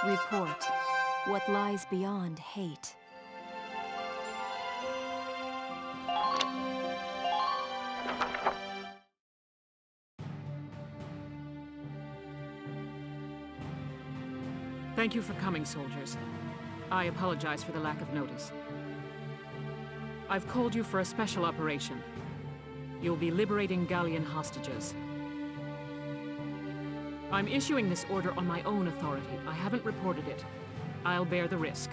Report what lies beyond hate. Thank you for coming, soldiers. I apologize for the lack of notice. I've called you for a special operation. You'll be liberating Gallian hostages. I'm issuing this order on my own authority. I haven't reported it. I'll bear the risk.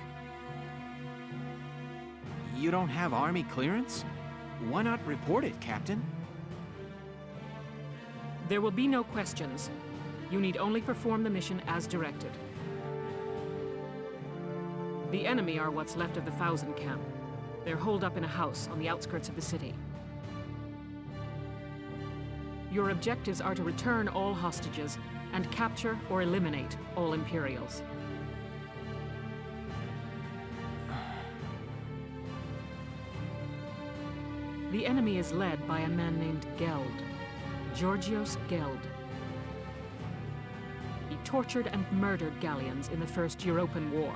You don't have army clearance? Why not report it, Captain? There will be no questions. You need only perform the mission as directed. The enemy are what's left of the Thousand Camp. They're holed up in a house on the outskirts of the city. Your objectives are to return all hostages and capture or eliminate all Imperials. The enemy is led by a man named Geld, Georgios Geld. He tortured and murdered Gallians in the First European War.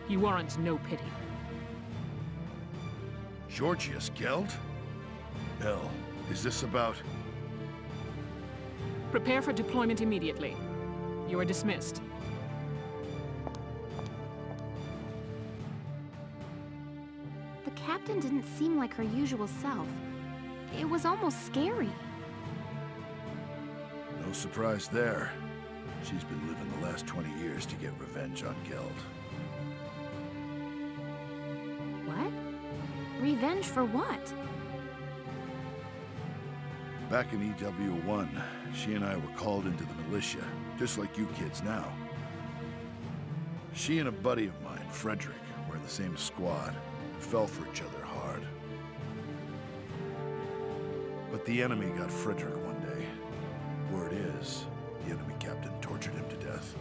He warrants no pity. Georgios Geld? Hell, is this about... Prepare for deployment immediately. You are dismissed. The captain didn't seem like her usual self. It was almost scary. No surprise there. She's been living the last 20 years to get revenge on Geld. What? Revenge for what? Back in EW1, she and I were called into the militia, just like you kids now. She and a buddy of mine, Frederick, were in the same squad, and fell for each other hard. But the enemy got Frederick one day. Word is, the enemy captain tortured him to death.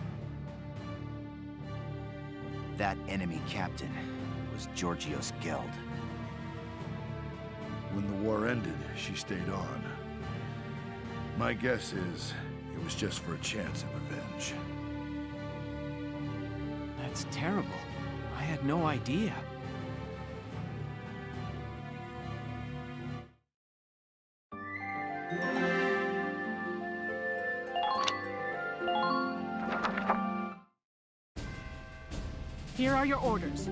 That enemy captain was Georgios Geld. When the war ended, she stayed on. My guess is, it was just for a chance at revenge. That's terrible. I had no idea. Here are your orders.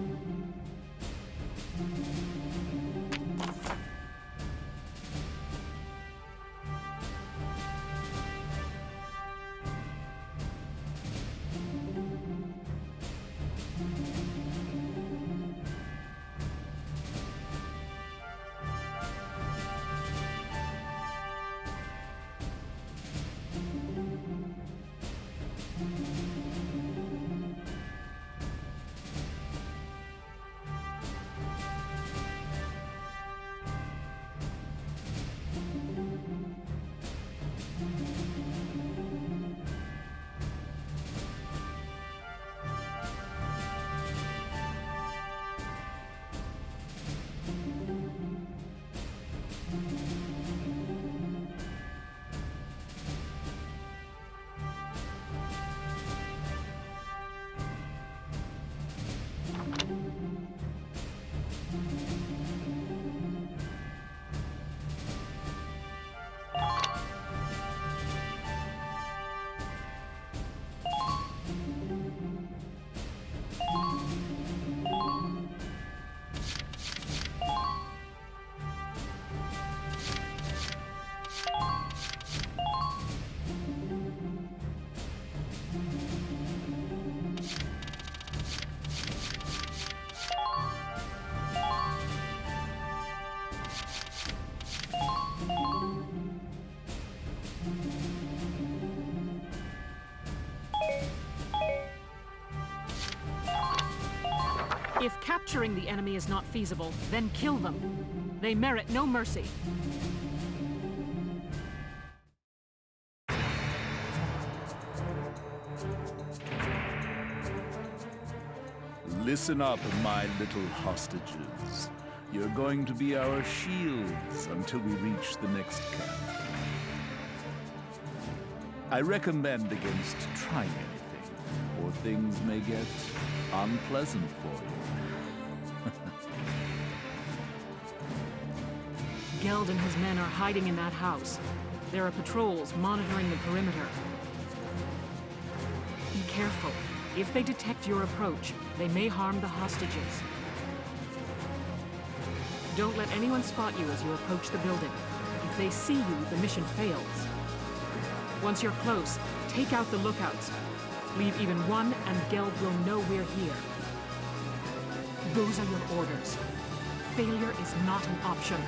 If capturing the enemy is not feasible, then kill them. They merit no mercy. Listen up, my little hostages. You're going to be our shields until we reach the next camp. I recommend against trying anything. or things may get unpleasant for you. Geld and his men are hiding in that house. There are patrols monitoring the perimeter. Be careful. If they detect your approach, they may harm the hostages. Don't let anyone spot you as you approach the building. If they see you, the mission fails. Once you're close, take out the lookouts. Leave even one, and Geld will know we're here. Those are your orders. Failure is not an option.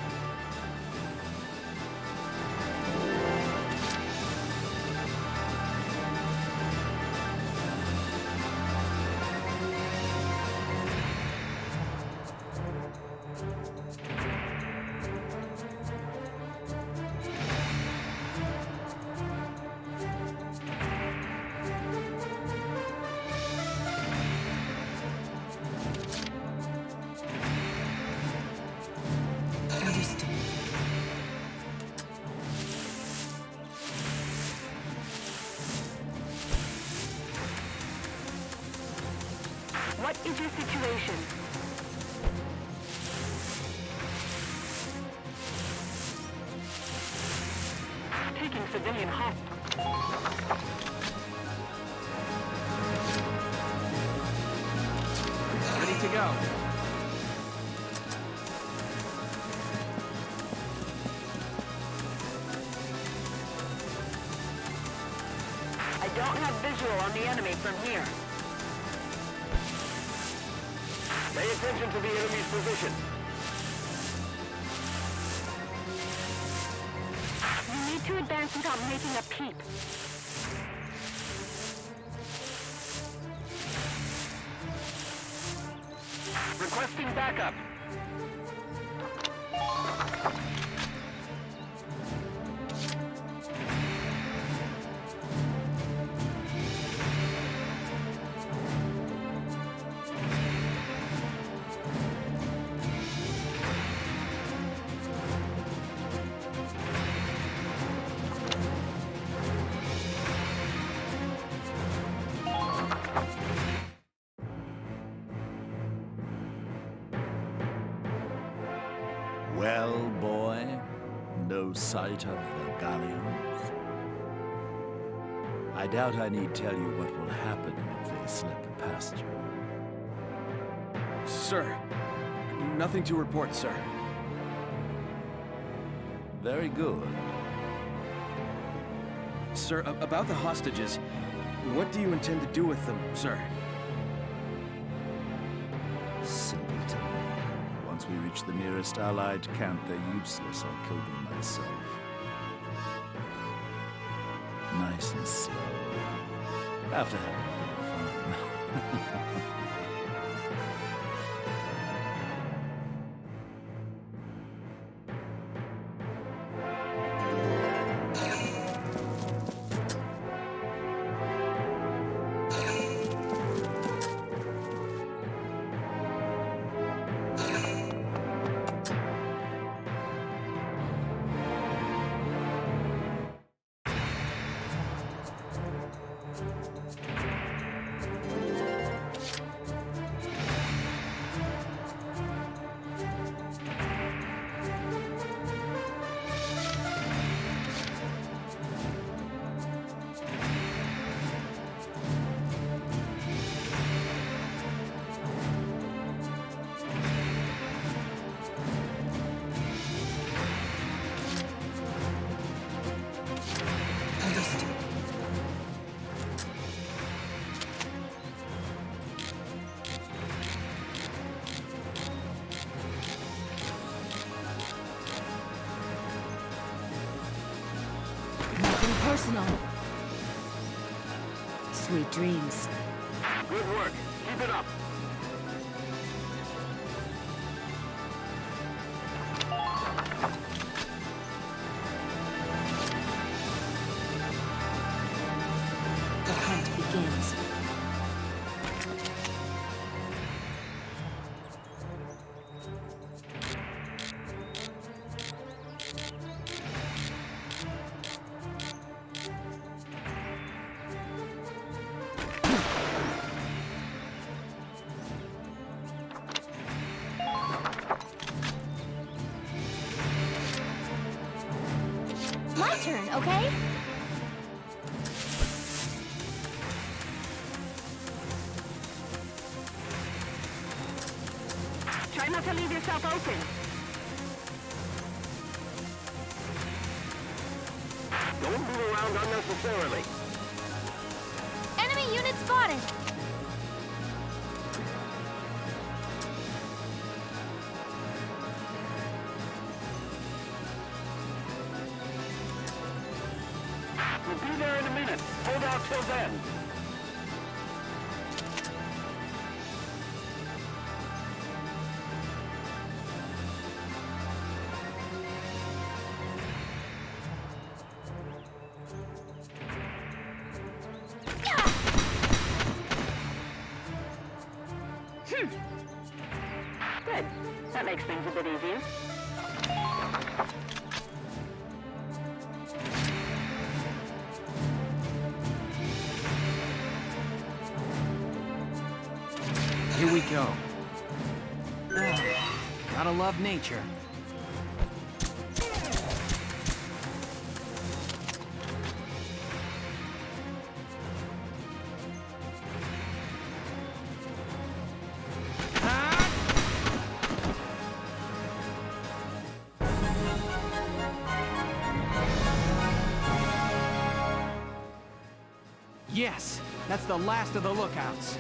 What is your situation? Taking civilian hostage. Ready to go. I don't have visual on the enemy from here. Pay attention to the enemy's position. You need to advance without making a peep. Requesting backup. Well, boy, no sight of the galleons? I doubt I need tell you what will happen if they slip past you. Sir, nothing to report, sir. Very good. Sir, about the hostages, what do you intend to do with them, sir? Simpleton. Once we reach the nearest Allied camp, they're useless. I'll kill them myself. Nice and slow. After having a bit of fun. Personal. Sweet dreams. Good work. Keep it up. The hunt begins. turn, okay? Try not to leave yourself open. Don't move around unnecessarily. Enemy unit spotted! We'll be there in a minute. Hold out till then. Good. That makes things a bit easier. Here we go. Gotta love nature. Yes, that's the last of the lookouts.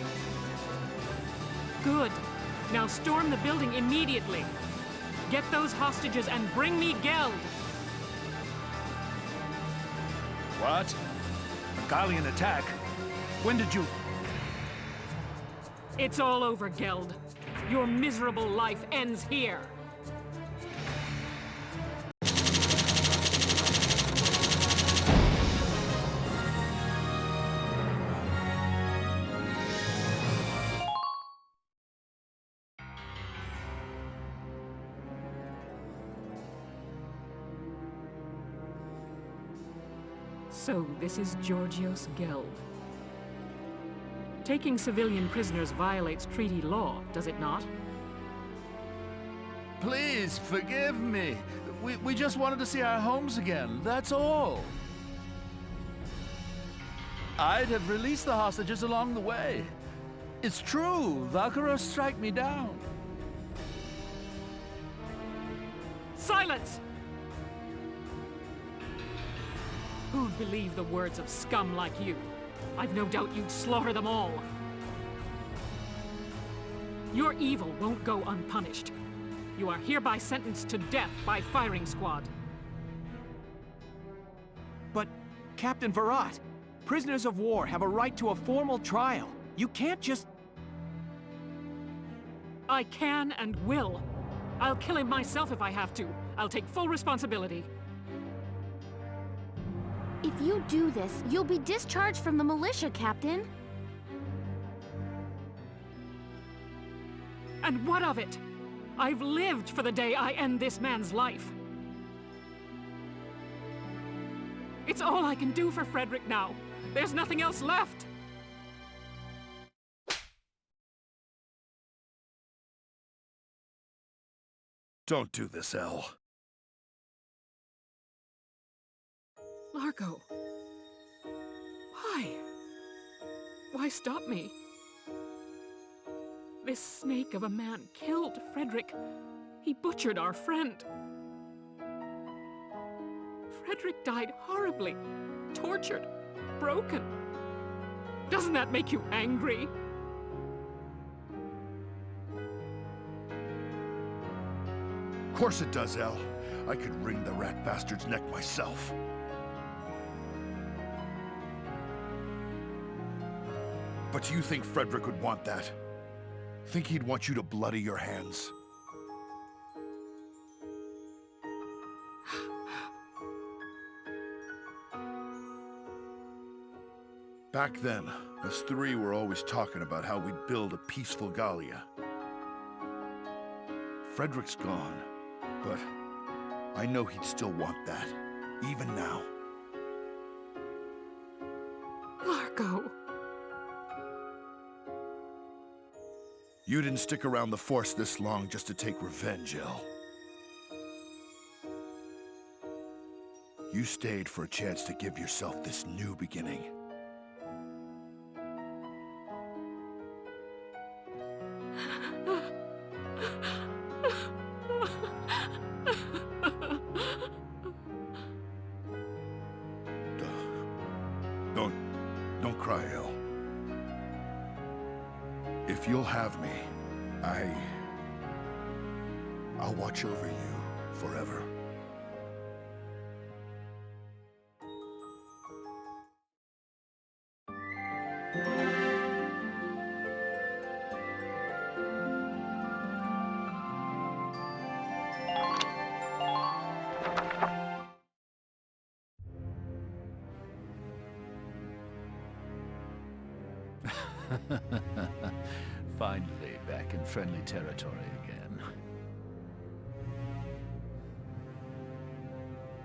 Good. Now storm the building immediately. Get those hostages and bring me Geld. What? A Gallian attack? When did you... It's all over, Geld. Your miserable life ends here. So, this is Georgios Geld. Taking civilian prisoners violates treaty law, does it not? Please, forgive me. We just wanted to see our homes again, that's all. I'd have released the hostages along the way. It's true, Valkyria strike me down. Silence! Who'd believe the words of scum like you? I've no doubt you'd slaughter them all. Your evil won't go unpunished. You are hereby sentenced to death by firing squad. But, Captain Virat, prisoners of war have a right to a formal trial. You can't just... I can and will. I'll kill him myself if I have to. I'll take full responsibility. If you do this, you'll be discharged from the militia, Captain. And what of it? I've lived for the day I end this man's life. It's all I can do for Frederick now. There's nothing else left. Don't do this, Elle. Largo. Why? Why stop me? This snake of a man killed Frederick. He butchered our friend. Frederick died horribly, tortured, broken. Doesn't that make you angry? Of course it does, Elle. I could wring the rat bastard's neck myself. But do you think Frederick would want that? Think he'd want you to bloody your hands? Back then, us three were always talking about how we'd build a peaceful Gallia. Frederick's gone, but I know he'd still want that, even now. Largo. You didn't stick around the Force this long just to take revenge, Elle. You stayed for a chance to give yourself this new beginning. Don't cry, Elle. If you'll have me, I'll watch over you forever. Finally, back in friendly territory again.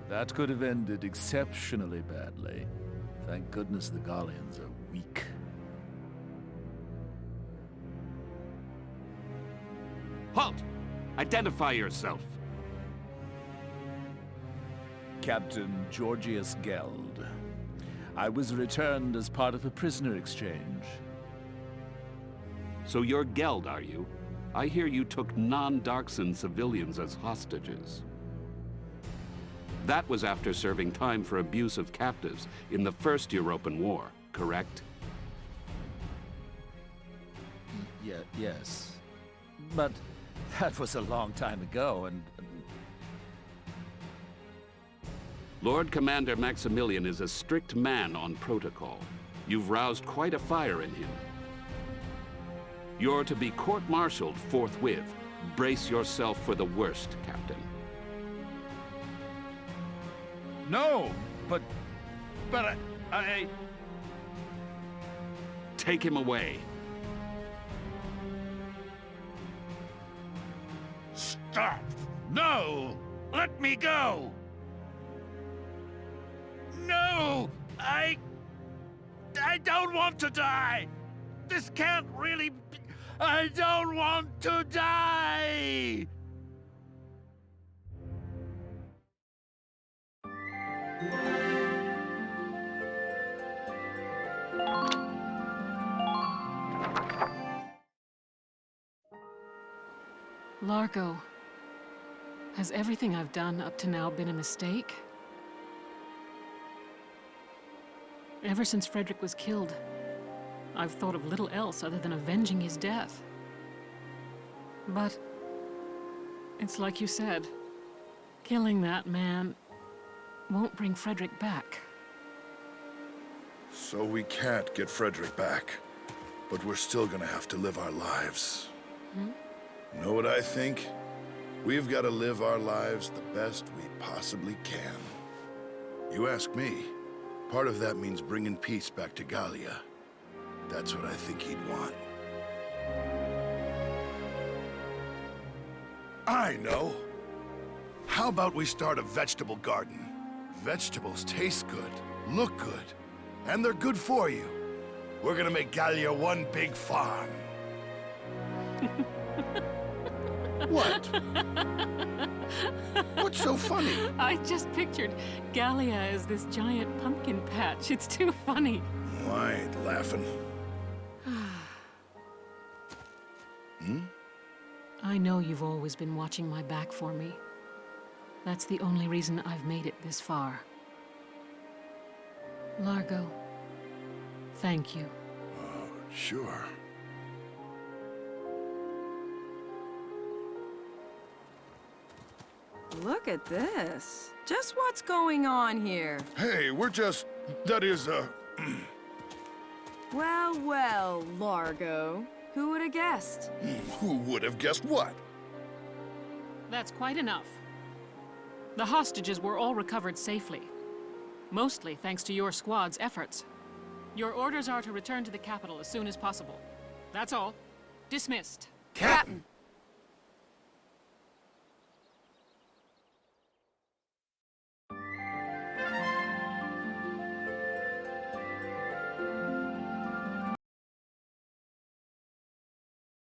That could have ended exceptionally badly. Thank goodness the Gallians are weak. Halt! Identify yourself. Captain Georgius Geld. I was returned as part of a prisoner exchange. So you're Geld, are you? I hear you took non-Darkson civilians as hostages. That was after serving time for abuse of captives in the First European War, correct? Yes. But that was a long time ago, and... Lord Commander Maximilian is a strict man on protocol. You've roused quite a fire in him. You're to be court-martialed forthwith. Brace yourself for the worst, Captain. No, but I... Take him away. Stop! No! Let me go! No! I don't want to die! This can't really be... I don't want to die! Largo, has everything I've done up to now been a mistake? Ever since Frederick was killed, I've thought of little else other than avenging his death. But it's like you said, killing that man won't bring Frederick back. So we can't get Frederick back, but we're still gonna have to live our lives. Know what I think? We've got to live our lives the best we possibly can. You ask me, part of that means bringing peace back to Gallia. That's what I think he'd want. I know! How about we start a vegetable garden? Vegetables taste good, look good, and they're good for you. We're gonna make Gallia one big farm. What? What's so funny? I just pictured Gallia as this giant pumpkin patch. It's too funny. Well, I ain't laughing. I know you've always been watching my back for me. That's the only reason I've made it this far. Largo, thank you. Sure. Look at this. Just what's going on here? Hey, we're just... that is, Well, well, Largo. Who would have guessed? Who would have guessed what? That's quite enough. The hostages were all recovered safely. Mostly thanks to your squad's efforts. Your orders are to return to the capital as soon as possible. That's all. Dismissed. Captain!